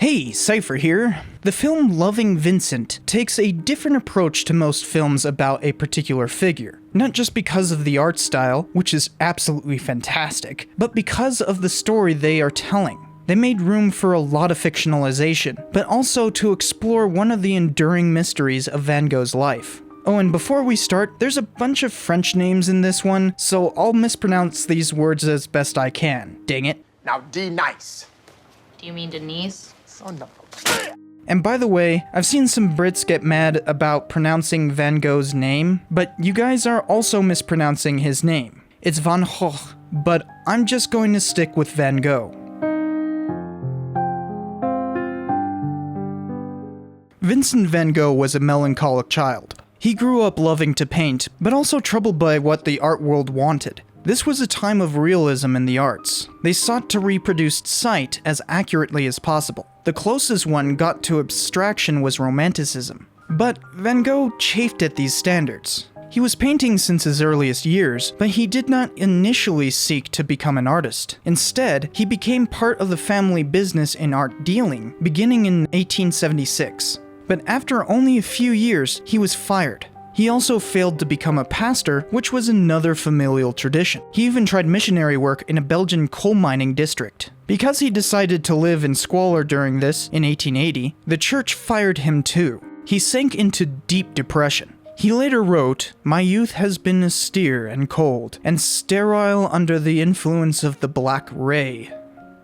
Hey, Cypher here. The film Loving Vincent takes a different approach to most films about a particular figure. Not just because of the art style, which is absolutely fantastic, but because of the story they are telling. They made room for a lot of fictionalization, but also to explore one of the enduring mysteries of Van Gogh's life. Oh, and before we start, there's a bunch of French names in this one, so I'll mispronounce these words as best I can. Dang it. Now, D nice. Do you mean Denise? Son of a... And by the way, I've seen some Brits get mad about pronouncing Van Gogh's name, but you guys are also mispronouncing his name. It's Van Gogh, but I'm just going to stick with Van Gogh. Vincent van Gogh was a melancholic child. He grew up loving to paint, but also troubled by what the art world wanted. This was a time of realism in the arts. They sought to reproduce sight as accurately as possible. The closest one got to abstraction was Romanticism. But Van Gogh chafed at these standards. He was painting since his earliest years, but he did not initially seek to become an artist. Instead, he became part of the family business in art dealing, beginning in 1876. But after only a few years, he was fired. He also failed to become a pastor, which was another familial tradition. He even tried missionary work in a Belgian coal mining district. Because he decided to live in squalor during this, in 1880, the church fired him too. He sank into deep depression. He later wrote, "My youth has been austere and cold, and sterile under the influence of the black ray."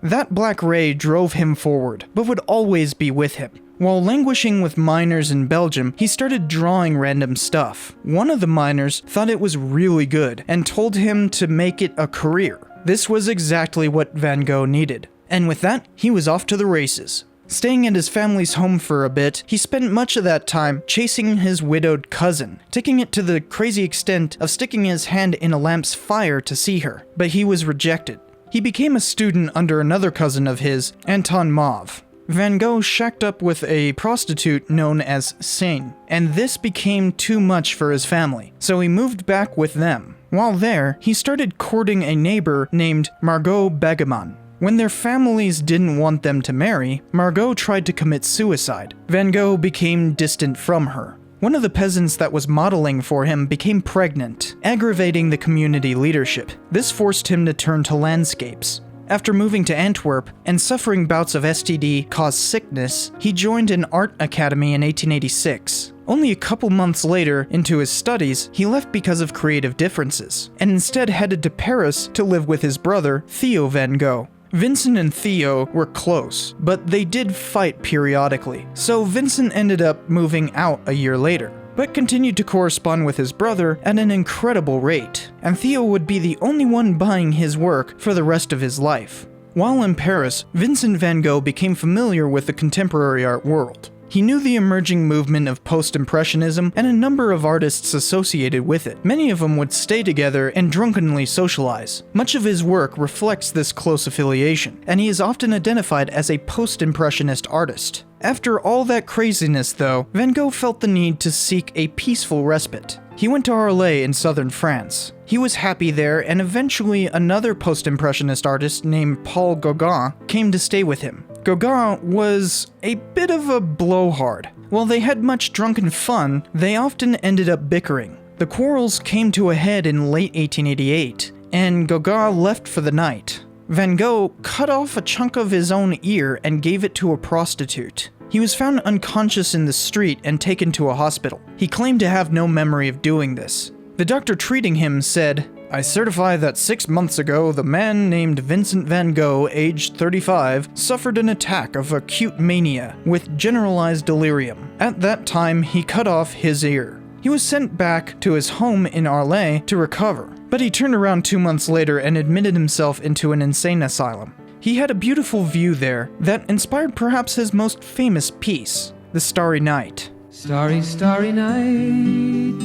That black ray drove him forward, but would always be with him. While languishing with miners in Belgium, he started drawing random stuff. One of the miners thought it was really good and told him to make it a career. This was exactly what Van Gogh needed. And with that, he was off to the races. Staying at his family's home for a bit, he spent much of that time chasing his widowed cousin, taking it to the crazy extent of sticking his hand in a lamp's fire to see her, but he was rejected. He became a student under another cousin of his, Anton Mauve. Van Gogh shacked up with a prostitute known as Seine, and this became too much for his family, so he moved back with them. While there, he started courting a neighbor named Margot Begeman. When their families didn't want them to marry, Margot tried to commit suicide. Van Gogh became distant from her. One of the peasants that was modeling for him became pregnant, aggravating the community leadership. This forced him to turn to landscapes. After moving to Antwerp and suffering bouts of STD-caused sickness, he joined an art academy in 1886. Only a couple months later, into his studies, he left because of creative differences, and instead headed to Paris to live with his brother, Theo van Gogh. Vincent and Theo were close, but they did fight periodically, so Vincent ended up moving out a year later, but continued to correspond with his brother at an incredible rate, and Theo would be the only one buying his work for the rest of his life. While in Paris, Vincent van Gogh became familiar with the contemporary art world. He knew the emerging movement of post-impressionism and a number of artists associated with it. Many of them would stay together and drunkenly socialize. Much of his work reflects this close affiliation, and he is often identified as a post-impressionist artist. After all that craziness though, Van Gogh felt the need to seek a peaceful respite. He went to Arles in southern France. He was happy there, and eventually another post-impressionist artist named Paul Gauguin came to stay with him. Gauguin was a bit of a blowhard. While they had much drunken fun, they often ended up bickering. The quarrels came to a head in late 1888, and Gauguin left for the night. Van Gogh cut off a chunk of his own ear and gave it to a prostitute. He was found unconscious in the street and taken to a hospital. He claimed to have no memory of doing this. The doctor treating him said, "I certify that 6 months ago, the man named Vincent van Gogh, aged 35, suffered an attack of acute mania with generalized delirium. At that time, he cut off his ear." He was sent back to his home in Arles to recover, but he turned around 2 months later and admitted himself into an insane asylum. He had a beautiful view there that inspired perhaps his most famous piece, The Starry Night. Starry, starry night,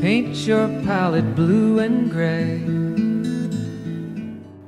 paint your palette blue and gray.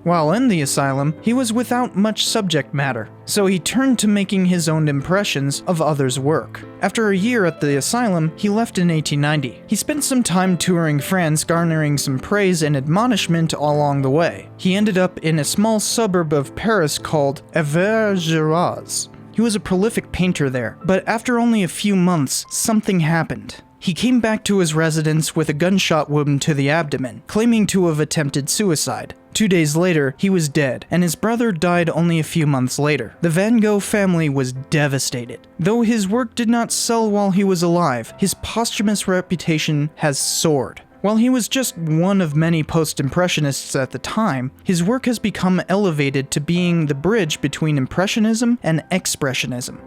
While in the asylum, he was without much subject matter, so he turned to making his own impressions of others' work. After a year at the asylum, he left in 1890. He spent some time touring France, garnering some praise and admonishment along the way. He ended up in a small suburb of Paris called Auvers-sur-Oise. He was a prolific painter there, but after only a few months, something happened. He came back to his residence with a gunshot wound to the abdomen, claiming to have attempted suicide. 2 days later, he was dead, and his brother died only a few months later. The Van Gogh family was devastated. Though his work did not sell while he was alive, his posthumous reputation has soared. While he was just one of many post-impressionists at the time, his work has become elevated to being the bridge between impressionism and expressionism.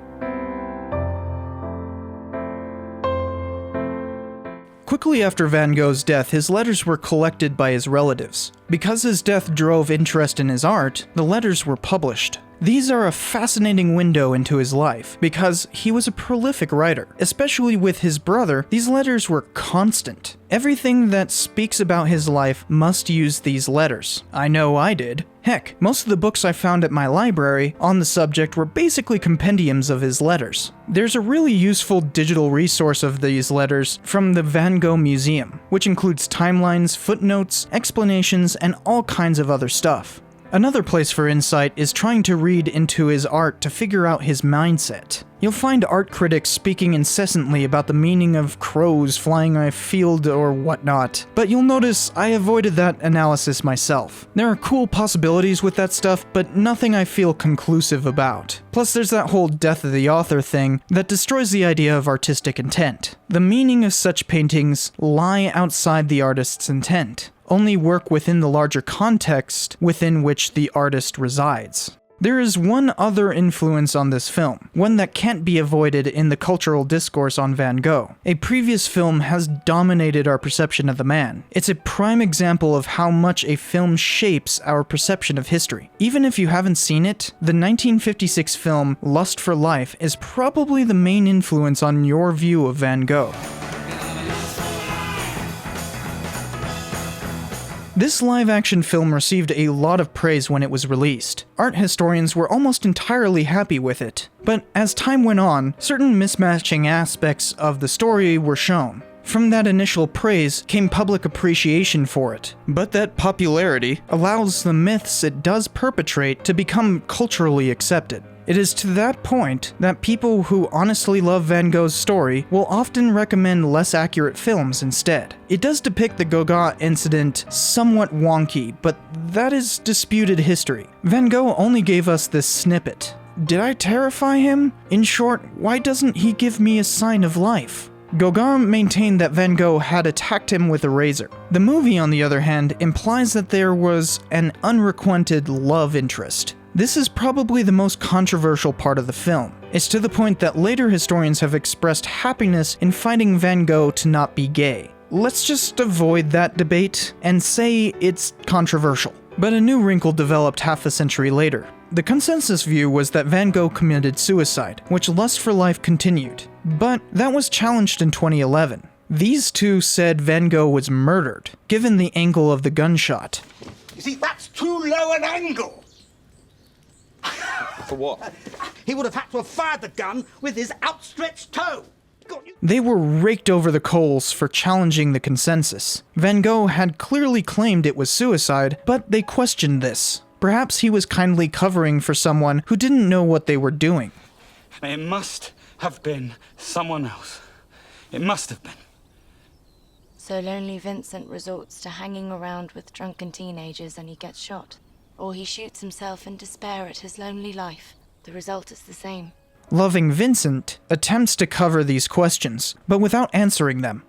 Quickly after Van Gogh's death, his letters were collected by his relatives. Because his death drove interest in his art, the letters were published. These are a fascinating window into his life, because he was a prolific writer. Especially with his brother, these letters were constant. Everything that speaks about his life must use these letters. I know I did. Heck, most of the books I found at my library on the subject were basically compendiums of his letters. There's a really useful digital resource of these letters from the Van Gogh Museum, which includes timelines, footnotes, explanations, and all kinds of other stuff. Another place for insight is trying to read into his art to figure out his mindset. You'll find art critics speaking incessantly about the meaning of crows flying a field or whatnot, but you'll notice I avoided that analysis myself. There are cool possibilities with that stuff, but nothing I feel conclusive about. Plus there's that whole death of the author thing that destroys the idea of artistic intent. The meaning of such paintings lie outside the artist's intent. Only work within the larger context within which the artist resides. There is one other influence on this film, one that can't be avoided in the cultural discourse on Van Gogh. A previous film has dominated our perception of the man. It's a prime example of how much a film shapes our perception of history. Even if you haven't seen it, the 1956 film Lust for Life is probably the main influence on your view of Van Gogh. This live-action film received a lot of praise when it was released. Art historians were almost entirely happy with it. But as time went on, certain mismatching aspects of the story were shown. From that initial praise came public appreciation for it. But that popularity allows the myths it does perpetrate to become culturally accepted. It is to that point that people who honestly love Van Gogh's story will often recommend less accurate films instead. It does depict the Gogh incident somewhat wonky, but that is disputed history. Van Gogh only gave us this snippet. Did I terrify him? In short, why doesn't he give me a sign of life? Gogh maintained that Van Gogh had attacked him with a razor. The movie, on the other hand, implies that there was an unrequited love interest. This is probably the most controversial part of the film. It's to the point that later historians have expressed happiness in finding Van Gogh to not be gay. Let's just avoid that debate and say it's controversial. But a new wrinkle developed half a century later. The consensus view was that Van Gogh committed suicide, which Lust for Life continued. But that was challenged in 2011. These two said Van Gogh was murdered, given the angle of the gunshot. You see, that's too low an angle. For what? He would have had to have fired the gun with his outstretched toe. They were raked over the coals for challenging the consensus. Van Gogh had clearly claimed it was suicide, but they questioned this. Perhaps he was kindly covering for someone who didn't know what they were doing. It must have been someone else. It must have been. So Lonely Vincent resorts to hanging around with drunken teenagers and he gets shot. Or he shoots himself in despair at his lonely life. The result is the same. Loving Vincent attempts to cover these questions, but without answering them.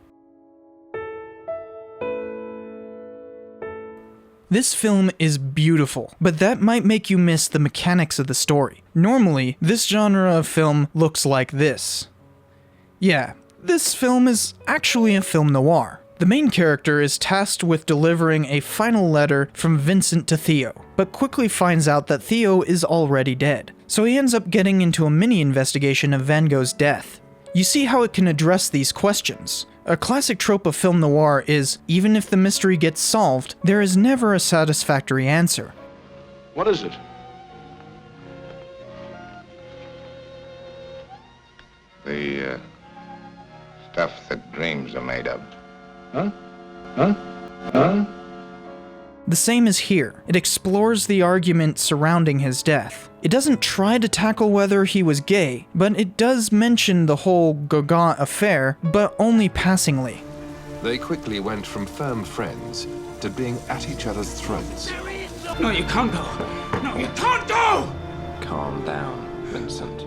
This film is beautiful, but that might make you miss the mechanics of the story. Normally, this genre of film looks like this. Yeah, this film is actually a film noir. The main character is tasked with delivering a final letter from Vincent to Theo, but quickly finds out that Theo is already dead. So he ends up getting into a mini-investigation of Van Gogh's death. You see how it can address these questions. A classic trope of film noir is, even if the mystery gets solved, there is never a satisfactory answer. What is it? The stuff that dreams are made of. Huh? Huh? Huh? The same is here. It explores the argument surrounding his death. It doesn't try to tackle whether he was gay, but it does mention the whole Gogh affair, but only passingly. They quickly went from firm friends to being at each other's throats. No, you can't go. No, you can't go! Calm down, Vincent.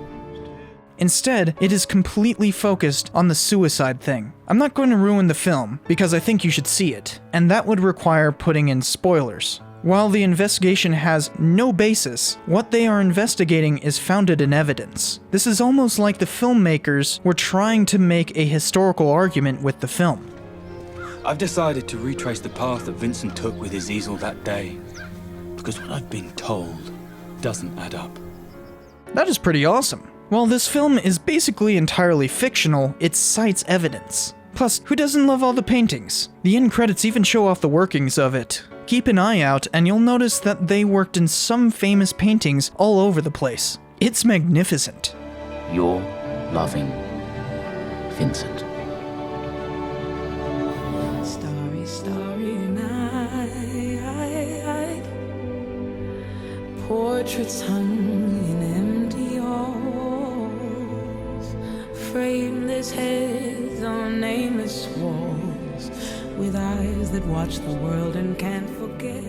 Instead, it is completely focused on the suicide thing. I'm not going to ruin the film, because I think you should see it, and that would require putting in spoilers. While the investigation has no basis, what they are investigating is founded in evidence. This is almost like the filmmakers were trying to make a historical argument with the film. I've decided to retrace the path that Vincent took with his easel that day, because what I've been told doesn't add up. That is pretty awesome. While this film is basically entirely fictional, it cites evidence. Plus, who doesn't love all the paintings? The end credits even show off the workings of it. Keep an eye out and you'll notice that they worked in some famous paintings all over the place. It's magnificent. Your loving Vincent. Starry, starry night. Portraits hung in empty halls. Frameless heads on nameless walls. With eyes that watch the world and can't forget.